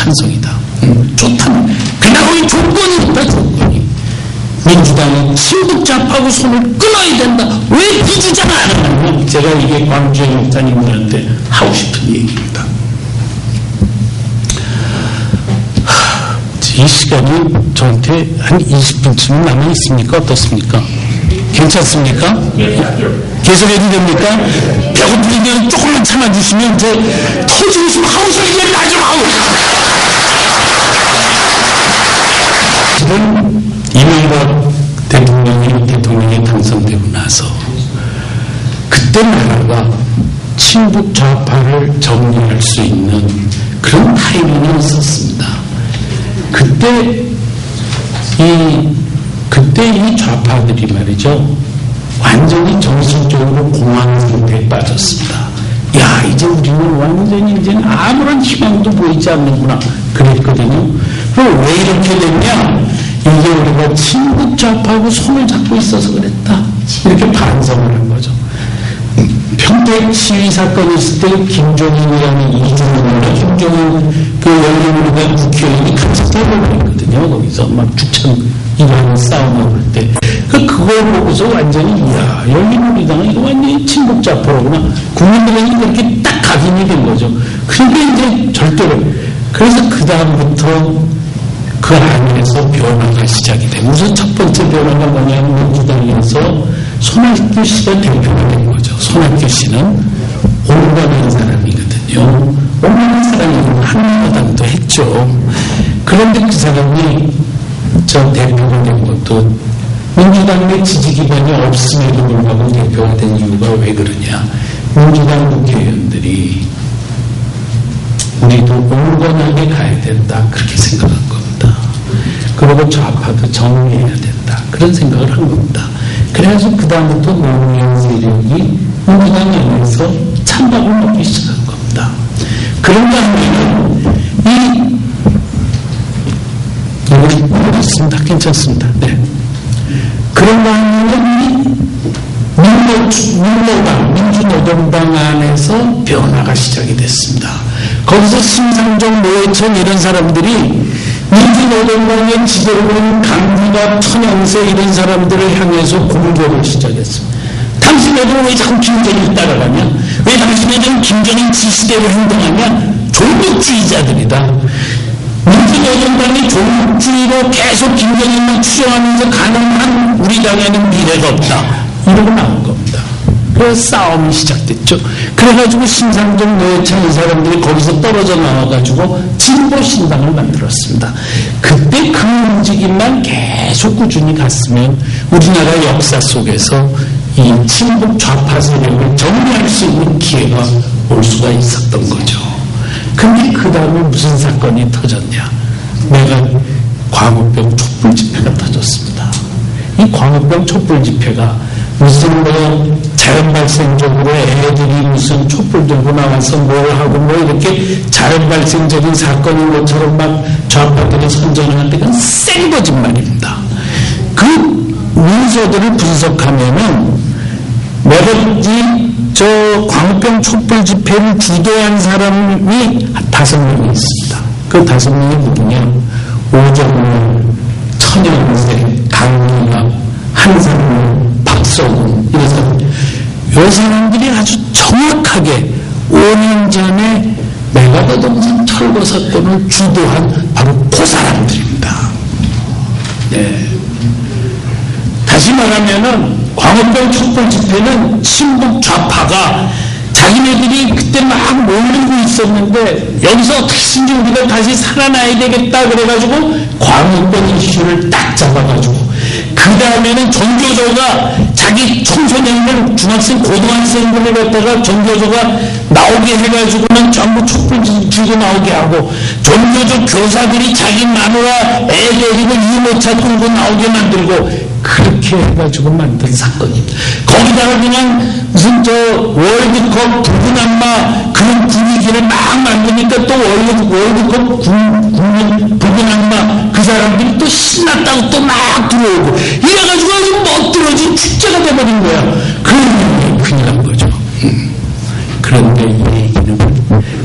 찬성이다. 좋다. 그러나 거기 조건이 있다. 조건이. 민주당은 친북좌파하고 손을 끊어야 된다. 왜 비주장 안 하느냐. 제가 이게 광주의 목사님들한테 하고 싶은 얘기입니다. 이 시간이 저한테 한 20분쯤 남아있습니까? 어떻습니까? 괜찮습니까? 계속 해도 됩니까? 배고프면 조금만 참아주시면 이제 터지고 싶으면 하우스 이제 나좀 하고. 지금 이명박 대통령이 당선되고 나서 그때 나라가 친북 좌파를 정리할 수 있는 그런 타이밍이 있었습니다. 그때 이 좌파들이 말이죠, 완전히 정신적으로 공황 상태에 빠졌습니다. 야, 이제 우리는 완전히 이제는 아무런 희망도 보이지 않는구나 그랬거든요. 그럼 왜 이렇게 됐냐? 이게 우리가 친북 좌파하고 손을 잡고 있어서 그랬다. 이렇게 반성을 한 거죠. 평택 시위 사건이 있을 때 김종인이라는 김종인 그 열린우리당 국회의원이 같이 떠벌거렸거든요. 거기서 막 죽창 이런 싸움을 할 때. 그걸 보고서 완전히, 이야, 열린우리당은 이거 완전히 친북 좌파로구나. 국민들은 이렇게 딱 각인이 된 거죠. 그러니까 이제 절대로. 그래서 그다음부터 그 안에서 변화가 시작이 돼. 우선 첫 번째 변화가 뭐냐면 민주당에서 손학규 씨가 대표가 된 거죠. 손학규 씨는 온건한 사람이거든요. 온건한 사람이 한나라당도 했죠. 그런데 그 사람이 저 대표가 된 것도 민주당 내 지지 기반이 없음에도 불구하고 대표가 된 이유가 왜 그러냐. 민주당 국회의원들이 우리도 온건하게 가야 된다. 그렇게 생각한 겁니다. 그리고 좌파도 정리해야 된다. 그런 생각을 한 겁니다. 그래서 그다음부터 노무현 세력이 민주당 안에서 찬밥을 먹기 시작한 겁니다. 그런가 하면 있습니다. 괜찮습니다. 네. 그런가 하면 민주노동당 안에서 변화가 시작이 됐습니다. 거기서 심상정, 노회찬 이런 사람들이 민주노동당의 지도부인 강기가 천영세 이런 사람들을 향해서 공격을 시작했습니다. 당신네들은 왜 자꾸 김정일 따라가냐? 왜 당신네들은 김정일 지시대로 행동하냐? 종북주의자들이다. 민주노동당이 종북주의로 계속 김정일만 추정하면서 가능한 우리 당에는 미래가 없다. 이러고 나온 겁니다. 그래서 싸움이 시작됐죠. 그래가지고 심상정, 노회찬 이 사람들이 거기서 떨어져 나와가지고 진보신당을 만들었습니다. 그때 그 움직임만 계속 꾸준히 갔으면 우리나라 역사 속에서 이 친북 좌파 세력을 정리할 수 있는 기회가 올 수가 있었던 거죠. 근데 그 다음에 무슨 사건이 터졌냐. 내가 광우병 촛불 집회가 터졌습니다. 이 광우병 촛불 집회가 무슨 자연 발생적으로 애들이 무슨 촛불 들고 나와서 뭘 하고 이렇게 자연 발생적인 사건인 것처럼 막 좌파들이 선전을 할 때는 센 거짓말입니다. 그 문서들을 분석하면은 저 광우병 촛불 집회를 주도한 사람이 5명이 있습니다. 그 5명이 누구냐? 오정훈, 천영세, 강민아, 한상무, 박성훈 이런 사람. 이 사람들이 아주 정확하게 5년 전에 메가더동산 철거 사건을 주도한 바로 그 사람들입니다. 네. 다시 말하면은 광우병 촛불 집회는 친북 좌파가 자기네들이 그때 막 몰리고 있었는데 여기서 다시 우리가 다시 살아나야 되겠다 그래가지고 광우병 이슈를 딱 잡아가지고 그 다음에는 전교조가 자기 청소년들 중학생 고등학생들을 갖다가 전교조가 나오게 해가지고는 전부 촛불 들고 나오게 하고 전교조 교사들이 자기 마누라 애 데리고 유모차 끌고 나오게 만들고 그렇게 해가지고 만든 사건입니다. 거기다가 그냥 무슨 월드컵 부근한마 그런 분위기를 막 만드니까 또 월드컵 국민 부근한마 그 사람들이 또 신났다고 또 막 들어오고 이래가지고 아주 멋들어진 축제가 돼버린 거야. 그러면 큰일 난 거죠. 그런데 이 얘기는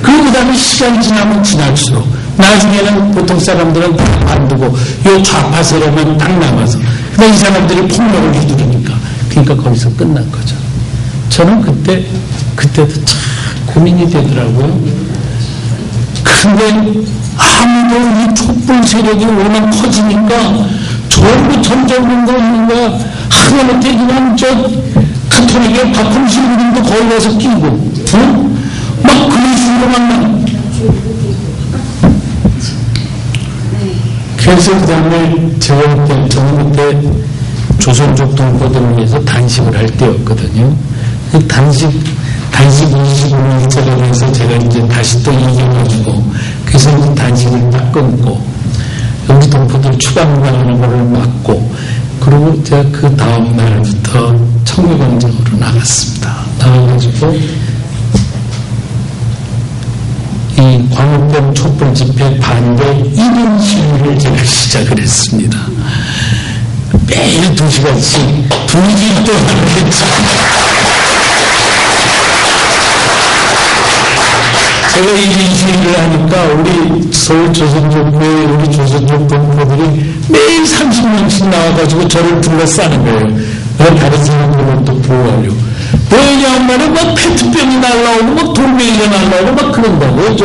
그 다음에 시간이 지나면 지날수록 나중에는 보통 사람들은 안 두고 요 좌파 세력만 딱 남아서 근데 이 사람들이 폭력을 휘두르니까 그러니까 거기서 끝난 거죠. 저는 그때도 참 고민이 되더라고요. 근데 아무도 이 촛불 세력이 워낙 커지니까 전부 전쟁군도 있는 거야. 하나못해 그냥 카톨릭의 박홍신들도 거기 가서 끼고 막 그런 식으로 막 그래서 그 다음에 저는 그때 조선족 동포들을 위해서 단식을 할 때였거든요. 단식 25일째를 해서 제가 이제 다시 또 이겨가지고 그래서 이제 단식을 딱 끊고 우리 동포들 추방당하는 거를 막고 그리고 제가 그 다음 날부터 청계광장으로 나갔습니다. 나가가지고 이 광우병 촛불 집회 반대 1인 시위를 제가 시작을 했습니다. 매일 2시간씩 분위기도 하는데 제가 1인 시위를 하니까 우리 서울 조선족교회 우리 조선족 동포들이 매일 30명씩 나와가지고 저를 둘러싸는 거예요. 다른 사람들은 또 보호하려고. 왜냐 하면은 막 페트병이 날라오고 막 돌멩이가 날라오고 막 그런다고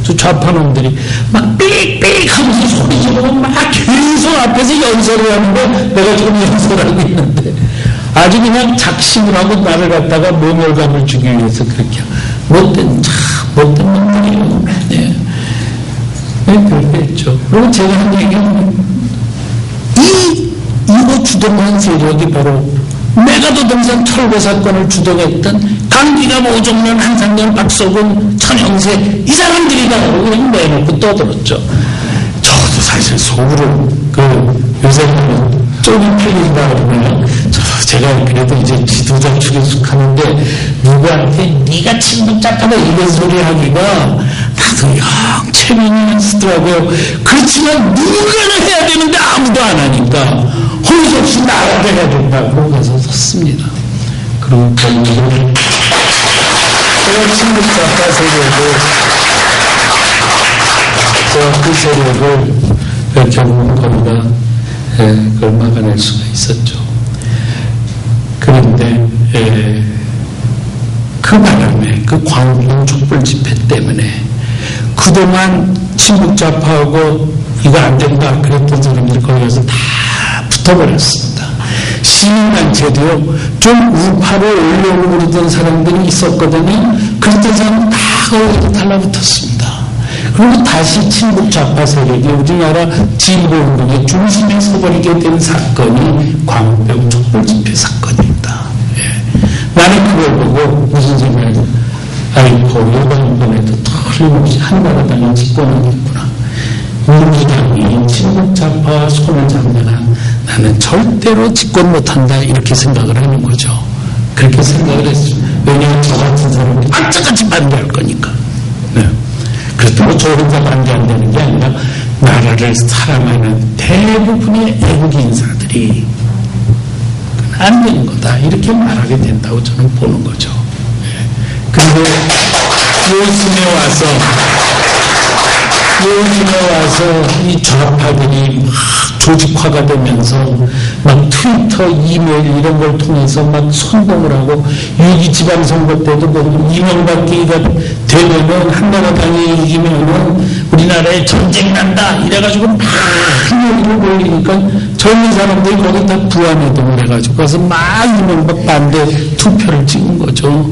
저 좌파놈들이 막 삑삑 하면서 소리 지르고 막 계속 앞에서 연설을 하는 거 내가 지금 연설하고 있는데 아주 그냥 작심을 하고 나를 갖다가 모멸감을 주기 위해서 그렇게 못된 놈들이에요. 네. 네, 그렇게 했죠. 그리고 제가 한 얘기는 이거 주동한 세력이 바로 메가도동산 철거 사건을 주동했던 강기갑, 오종련, 한상년, 박석훈, 천형세 이 사람들이다 그냥 내놓고 떠들었죠. 저도 사실 속으로 요새는 쪽이 풀린다 그러면 제가 그래도 이제 지도자 출입하는데 누구한테 네가 친북작가다 이런 소리 하기가 나도 영 체면이 쓰더라고요. 그렇지만 누군가는 해야 되는데 아무도 안 하니까 홀수 없이 나라도 해야 된다고 가서 섰습니다. 그리고 결국은 제가 친북작가 세력을 그 세력을 결국은 거기다 그걸 막아낼 수가 있었죠. 그런데 그 바람에 그 광우병 촛불 집회 때문에 그동안 친북좌파하고 이거 안 된다 그랬던 사람들이 거기 가서 다 붙어버렸습니다. 시민단체도요 좀 우파로 올려오고 그러던 사람들이 있었거든요. 그랬던 사람은 다 거기서 달라붙었습니다. 그리고 다시 친북좌파 세력이 우리나라 진보운동의 중심에 서버리게 된 사건이 광우병 촛불 집회 사건입니다. 나는 그걸 보고 무슨 생각이 아이고 이번에도 틀림없이 한나라당이 집권하겠구나. 민주당이 친북좌파와 손을 잡는 나는 절대로 집권 못한다 이렇게 생각을 하는 거죠. 그렇게 생각을 했어요. 왜냐하면 저 같은 사람이 악착같이 반대할 거니까. 네. 그렇다고 저 혼자 반대한다는 게 아니라 나라를 사랑하는 대부분의 애국 인사들이 안 되는 거다 이렇게 말하게 된다고 저는 보는 거죠. 그런데 요즘에 와서 이 좌파들이 막 조직화가 되면서 막 트위터, 이메일 이런 걸 통해서 막 선동을 하고 6.2 지방선거 때도 보면 이명박기가 되면은 한나라당이 이기면은 우리나라에 전쟁 난다 이래가지고 막 흥미를 몰리니까 젊은 사람들이 거기 다 부안해동을 해가지고 가서 막 이명박 반대 투표를 찍은 거죠.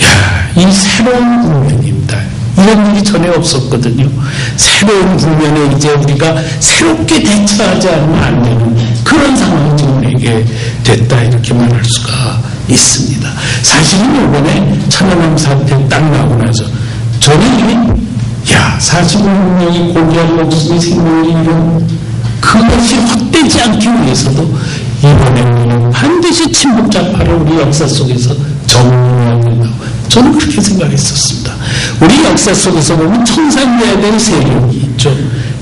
야, 이 새로운 국면입니다. 이런 일이 전에 없었거든요. 새로운 국면에 이제 우리가 새롭게 대처하지 않으면 안 되는 그런 상황이 지금 이게 됐다 이렇게 말할 수가 있습니다. 사실은 이번에 천안함 사태 딱 나고 나서 저는 이미 45명이 고귀한 목숨이 생명이 이런 그것이 헛되지 않기 위해서도 이번에는 반드시 친북좌파를 우리 역사 속에서 정리해야 된다고 저는 그렇게 생각했었습니다. 우리 역사 속에서 보면 청산돼야 될 세력이 있죠.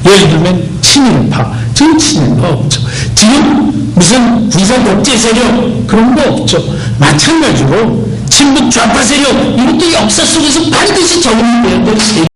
예를 들면 친일파, 지금 친일파 없죠. 지금 무슨 부산 독재 세력 그런 거 없죠. 마찬가지로 친북 좌파 세력 이것도 역사 속에서 반드시 정리돼야 될 세력.